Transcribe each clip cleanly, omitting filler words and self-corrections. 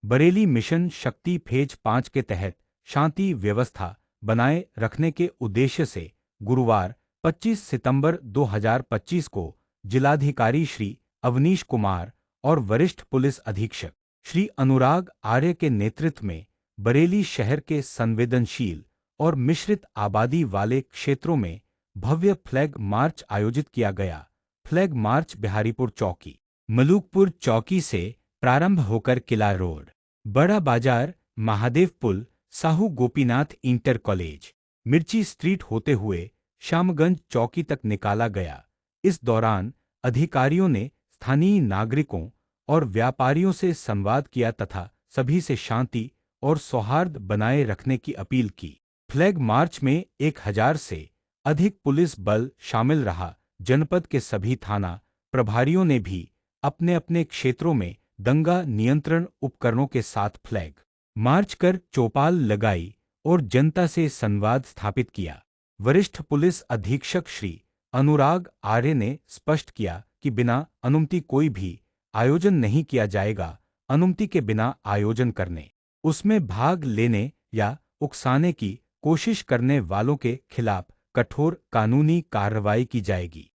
Bareilly mission शक्ति phase 5 के तहत शांति व्यवस्था बनाए रखने के उद्देश्य से गुरुवार 25 सितंबर 2025 को जिलाधिकारी श्री अवनीश कुमार और वरिष्ठ पुलिस अधीक्षक श्री अनुराग आर्य के नेतृत्व में बरेली शहर के संवेदनशील और मिश्रित आबादी वाले क्षेत्रों में भव्य फ्लैग मार्च आयोजित किया गया। फ्लैग मार्च बिहारीपुर चौकी, मलूकपुर चौकी से प्रारंभ होकर किला रोड, बड़ा बाजार, महादेव पुल, साहू गोपीनाथ इंटर कॉलेज, मिर्ची स्ट्रीट होते हुए श्यामगंज चौकी तक निकाला गया। इस दौरान अधिकारियों ने स्थानीय नागरिकों और व्यापारियों से संवाद किया तथा सभी से शांति और सौहार्द बनाए रखने की अपील की। फ्लैग मार्च में 1000 से अधिक पुलिस बल शामिल रहा। जनपद के सभी थाना प्रभारियों ने भी अपने अपने क्षेत्रों में दंगा नियंत्रण उपकरणों के साथ फ्लैग मार्च कर चौपाल लगाई और जनता से संवाद स्थापित किया। वरिष्ठ पुलिस अधीक्षक श्री अनुराग आर्य ने स्पष्ट किया कि बिना अनुमति कोई भी आयोजन नहीं किया जाएगा। अनुमति के बिना आयोजन करने, उसमें भाग लेने या उकसाने की कोशिश करने वालों के खिलाफ कठोर कानूनी कार्रवाई की जाएगी।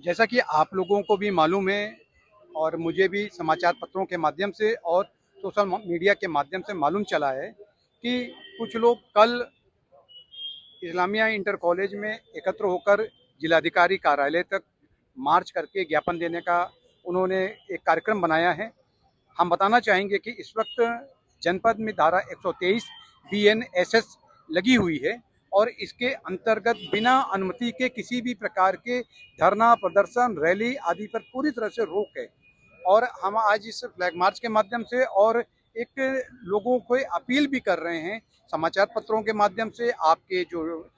जैसा कि आप लोगों को भी मालूम है और मुझे भी समाचार पत्रों के माध्यम से और सोशल मीडिया के माध्यम से मालूम चला है कि कुछ लोग कल इस्लामिया इंटर कॉलेज में एकत्र होकर जिलाधिकारी कार्यालय तक मार्च करके ज्ञापन देने का उन्होंने एक कार्यक्रम बनाया है। हम बताना चाहेंगे कि इस वक्त जनपद में धारा 123 BNSS लगी हुई है और इसके अंतर्गत बिना अनुमति के किसी भी प्रकार के धरना, प्रदर्शन, रैली आदि पर पूरी तरह से रोक है। और हम आज इस फ्लैग मार्च के माध्यम से और एक लोगों को अपील भी कर रहे हैं समाचार पत्रों के माध्यम से, आपके जो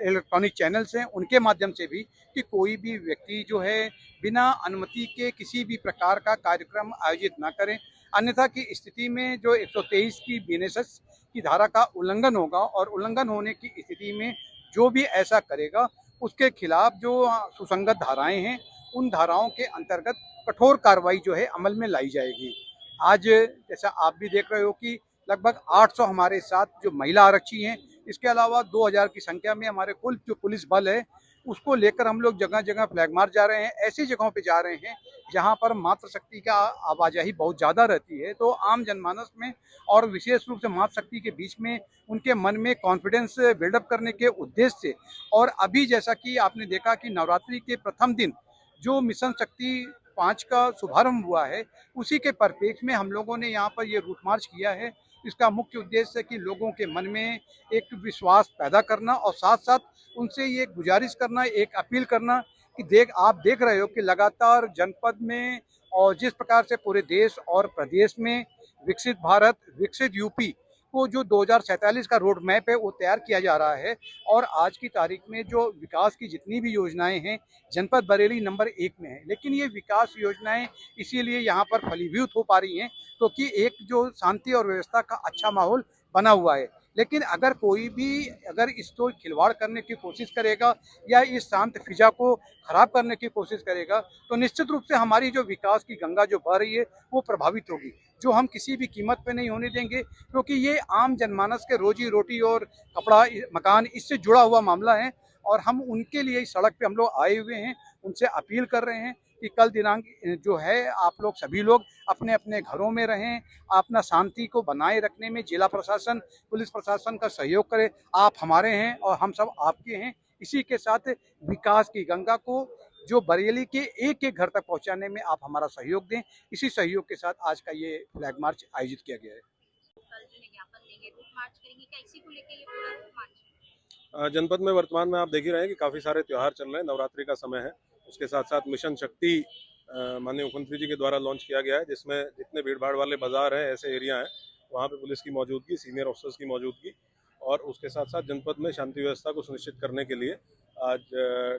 इलेक्ट्रॉनिक चैनल्स हैं उनके माध्यम से भी, कि कोई भी व्यक्ति जो है बिना अनुमति के किसी भी प्रकार का कार्यक्रम आयोजित ना करें। अन्यथा की स्थिति में जो 123 की BNSS की धारा का उल्लंघन होगा और उल्लंघन होने की स्थिति में जो भी ऐसा करेगा उसके खिलाफ जो सुसंगत धाराएं हैं उन धाराओं के अंतर्गत कठोर कार्रवाई जो है अमल में लाई जाएगी। आज जैसा आप भी देख रहे हो कि लगभग 800 हमारे साथ जो महिला आरक्षी हैं, इसके अलावा 2000 की संख्या में हमारे कुल जो पुलिस बल है उसको लेकर हम लोग जगह जगह फ्लैग मार्च जा रहे हैं। ऐसी जगहों पे जा रहे हैं जहां पर मातृशक्ति का आवाजाही बहुत ज़्यादा रहती है, तो आम जनमानस में और विशेष रूप से मातृशक्ति के बीच में उनके मन में कॉन्फिडेंस बिल्डअप करने के उद्देश्य से। और अभी जैसा कि आपने देखा कि नवरात्रि के प्रथम दिन जो मिशन शक्ति 5 का शुभारंभ हुआ है, उसी के परिप्रेक्ष्य में हम लोगों ने यहाँ पर ये रूट मार्च किया है। इसका मुख्य उद्देश्य है कि लोगों के मन में एक विश्वास पैदा करना और साथ साथ उनसे ये गुजारिश करना, एक अपील करना कि आप देख रहे हो कि लगातार जनपद में और जिस प्रकार से पूरे देश और प्रदेश में विकसित भारत, विकसित यूपी को जो 2047 का रोड मैप है वो तैयार किया जा रहा है। और आज की तारीख में जो विकास की जितनी भी योजनाएं हैं, जनपद बरेली नंबर 1 में है। लेकिन ये विकास योजनाएं इसीलिए यहाँ पर फलीभूत हो पा रही हैं क्योंकि एक जो शांति और व्यवस्था का अच्छा माहौल बना हुआ है। लेकिन अगर कोई भी अगर इसको खिलवाड़ करने की कोशिश करेगा या इस शांत फिजा को खराब करने की कोशिश करेगा तो निश्चित रूप से हमारी जो विकास की गंगा जो बह रही है वो प्रभावित होगी, जो हम किसी भी कीमत पे नहीं होने देंगे। क्योंकि ये आम जनमानस के रोजी रोटी और कपड़ा, मकान इससे जुड़ा हुआ मामला है और हम उनके लिए इस सड़क पे हम लोग आए हुए हैं। उनसे अपील कर रहे हैं कि कल दिनांक जो है आप लोग सभी लोग अपने अपने घरों में रहें, अपना शांति को बनाए रखने में जिला प्रशासन, पुलिस प्रशासन का सहयोग करें। आप हमारे हैं और हम सब आपके हैं। इसी के साथ विकास की गंगा को जो बरेली के एक एक घर तक पहुंचाने में आप हमारा सहयोग दें। इसी सहयोग के साथ आज का ये फ्लैग मार्च आयोजित किया गया है। कल जो ज्ञापन देंगे, रूट मार्च करेंगे, क्या इसी को लेकर ये पूरा रूट मार्च? जनपद में वर्तमान में आप देख ही रहे हैं कि काफ़ी सारे त्यौहार चल रहे हैं, नवरात्रि का समय है। उसके साथ साथ मिशन शक्ति माननीय मुख्यमंत्री जी के द्वारा लॉन्च किया गया है, जिसमें जितने भीड़ भाड़ वाले बाजार हैं, ऐसे एरिया हैं, वहाँ पे पुलिस की मौजूदगी, सीनियर ऑफिसर्स की मौजूदगी और उसके साथ साथ जनपद में शांति व्यवस्था को सुनिश्चित करने के लिए आज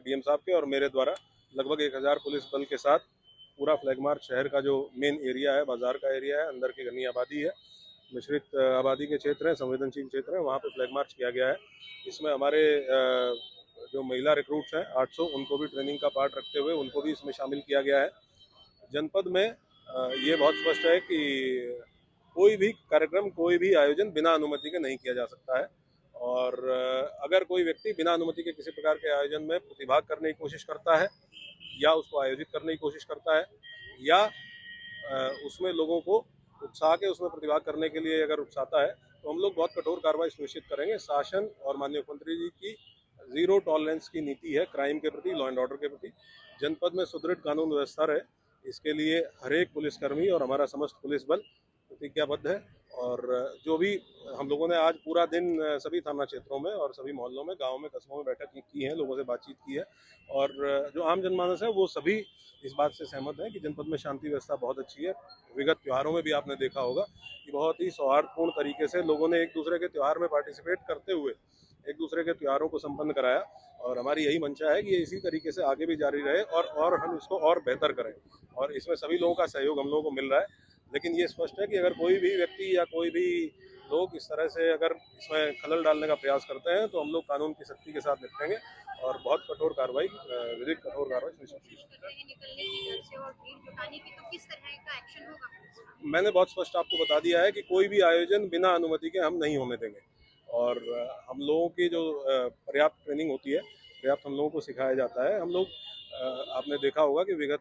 DM साहब के और मेरे द्वारा लगभग 1000 पुलिस बल के साथ पूरा फ्लैग मार्च शहर का जो मेन एरिया है, बाजार का एरिया है, अंदर की घनी आबादी है, मिश्रित आबादी के क्षेत्र हैं, संवेदनशील क्षेत्र हैं, वहाँ पे फ्लैग मार्च किया गया है। इसमें हमारे जो महिला रिक्रूट्स हैं 800, उनको भी ट्रेनिंग का पार्ट रखते हुए उनको भी इसमें शामिल किया गया है। जनपद में ये बहुत स्पष्ट है कि कोई भी कार्यक्रम, कोई भी आयोजन बिना अनुमति के नहीं किया जा सकता है। और अगर कोई व्यक्ति बिना अनुमति के किसी प्रकार के आयोजन में प्रतिभाग करने की कोशिश करता है या उसको आयोजित करने की कोशिश करता है या उसमें लोगों को उकसा के उसमें प्रतिभाग करने के लिए अगर उकसाता है, तो हम लोग बहुत कठोर कार्रवाई सुनिश्चित करेंगे। शासन और माननीय मुख्यमंत्री जी की जीरो टॉलरेंस की नीति है क्राइम के प्रति, लॉ एंड ऑर्डर के प्रति। जनपद में सुदृढ़ कानून व्यवस्था रहे, इसके लिए हर एक पुलिसकर्मी और हमारा समस्त पुलिस बल प्रतिज्ञाबद्ध है। और जो भी हम लोगों ने आज पूरा दिन सभी थाना क्षेत्रों में और सभी मोहल्लों में, गाँव में, कस्बों में बैठक की है, लोगों से बातचीत की है और जो आम जनमानस है वो सभी इस बात से सहमत है कि जनपद में शांति व्यवस्था बहुत अच्छी है। विगत त्योहारों में भी आपने देखा होगा कि बहुत ही सौहार्दपूर्ण तरीके से लोगों ने एक दूसरे के त्योहार में पार्टिसिपेट करते हुए एक दूसरे के त्योहारों को संपन्न कराया और हमारी यही मंशा है कि ये इसी तरीके से आगे भी जारी रहे और हम इसको और बेहतर करें और इसमें सभी लोगों का सहयोग हम लोगों को मिल रहा है। लेकिन ये स्पष्ट है कि अगर कोई भी व्यक्ति या कोई भी लोग इस तरह से अगर इसमें खलल डालने का प्रयास करते हैं तो हम लोग कानून की सख्ती के साथ निपटेंगे और बहुत कठोर कार्रवाई, विधिक कठोर कार्रवाई सुनिश्चित करेंगे। निकलने की घर से और भीड़ जुटाने की, तो किस तरह का एक्शन होगा पुलिस का? मैंने बहुत स्पष्ट आपको बता दिया है कि कोई भी आयोजन बिना अनुमति के हम नहीं होने देंगे और हम लोगों की जो पर्याप्त ट्रेनिंग होती है, पर्याप्त हम लोगों को सिखाया जाता है। हम लोग आपने देखा होगा कि विगत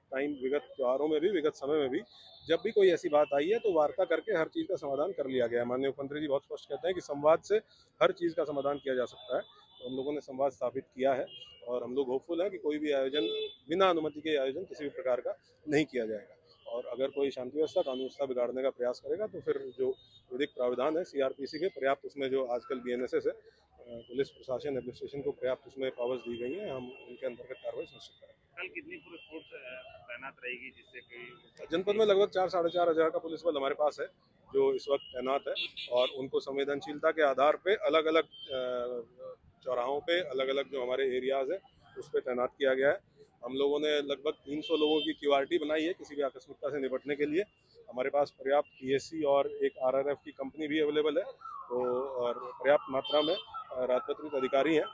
त्योहारों में भी, विगत समय में भी जब भी कोई ऐसी बात आई है तो वार्ता करके हर चीज़ का समाधान कर लिया गया है। माननीय मुख्यमंत्री जी बहुत स्पष्ट कहते हैं कि संवाद से हर चीज़ का समाधान किया जा सकता है। तो हम लोगों ने संवाद स्थापित किया है और हम लोग होपफुल हैं कि कोई भी आयोजन बिना अनुमति के आयोजन किसी भी प्रकार का नहीं किया जाएगा। और अगर कोई शांति व्यवस्था, कानून व्यवस्था बिगाड़ने का प्रयास करेगा तो फिर जो विधिक प्रावधान है सीआरपीसी के पर्याप्त, उसमें जो आजकल बीएनएसएस है, पुलिस प्रशासन एडमिनिस्ट्रेशन को पर्याप्त उसमें पावर्स दी गई हैं, हम उनके अंतर्गत कार्रवाई सुनिश्चित करेंगे। कल कितनी पूरी फोर्स तैनात रहेगी जिससे कि जनपद में लगभग 4-4.5 हज़ार का पुलिस बल हमारे पास है जो इस वक्त तैनात है और उनको संवेदनशीलता के आधार पे अलग अलग चौराहों पे, अलग अलग जो हमारे एरियाज है उस पर तैनात किया गया है। हम लोगों ने लगभग 300 लोगों की क्यूआरटी बनाई है किसी भी आकस्मिकता से निपटने के लिए। हमारे पास पर्याप्त पीएससी और एक आरआरएफ की कंपनी भी अवेलेबल है, तो और पर्याप्त मात्रा में राजपत्रित अधिकारी हैं।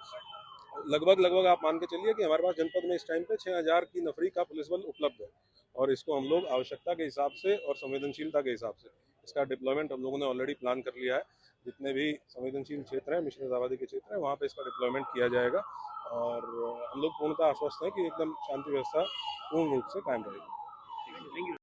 लगभग आप मान के चलिए कि हमारे पास जनपद में इस टाइम पे 6000 की नफरी का पुलिस बल उपलब्ध है और इसको हम लोग आवश्यकता के हिसाब से और संवेदनशीलता के हिसाब से इसका डिप्लॉयमेंट हम लोगों ने ऑलरेडी प्लान कर लिया है। जितने भी संवेदनशील क्षेत्र हैं, मिश्रित आबादी के क्षेत्र हैं, वहाँ पे इसका डिप्लॉयमेंट किया जाएगा और हम लोग पूर्णतः आश्वस्त हैं कि एकदम शांति व्यवस्था पूर्ण रूप से कायम रहेगी।